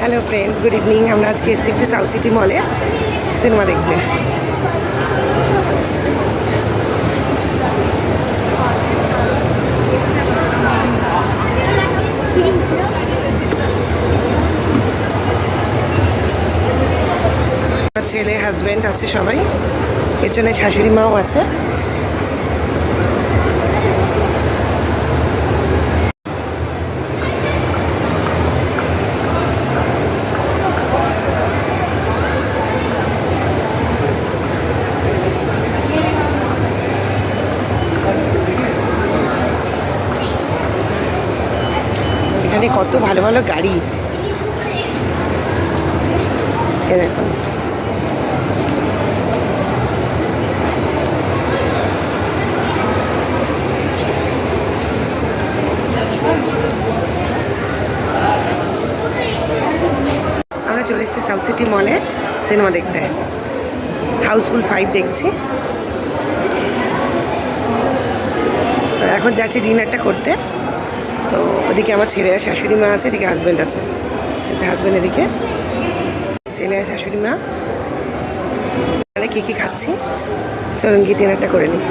Hello friends, good evening. আমরা আজকে এসেছি একটু সাউথ সিটি মলে সিনেমা দেখতে। ছেলে, হাজব্যান্ড আছে, সবাই পেছনে শাশুড়ি মাও আছে। এখানে কত ভালো ভালো গাড়ি, এ দেখুন। আমরা চলে এসেছি সাউথ সিটি মলে সিনেমা দেখতে। হাউসফুল 5 দেখছি। তো এখন যাচ্ছি ডিনারটা করতে। তো ওদিকে আমার ছেলে আর শাশুড়ি মা আছে, এদিকে হাজব্যান্ড আছে। আচ্ছা, হাজব্যান্ড এদিকে, ছেলে আর শাশুড়ি মা। তাহলে কী কী খাচ্ছি, চলুন গিয়ে ডিনারটা করে নিই।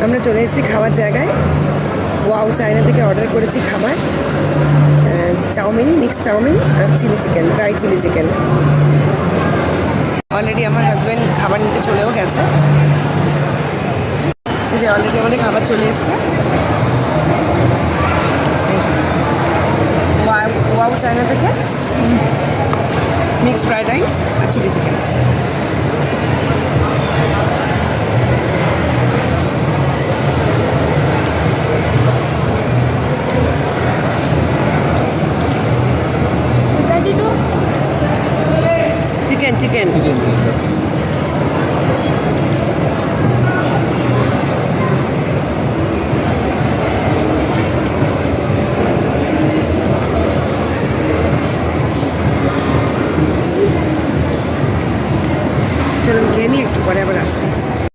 আমরা চলে এসেছি খাওয়ার জায়গায়। ওয়াও চায়না থেকে অর্ডার করেছি খাবার, চাউমিন, মিক্স চাউমিন আর chilli chicken, dry chilli chicken. Already আমার হাজব্যান্ড খাবার নিতে চলেও গেছে। যে অলরেডি আমাদের খাবার চলে এসছে। ওয়াও চায়না থেকে মিক্স ফ্রাইড রাইস আর চিলি চিকেন। চিকেন চিকেন চলুন খেয়ে নিই, একটু পরে আবার আসছি।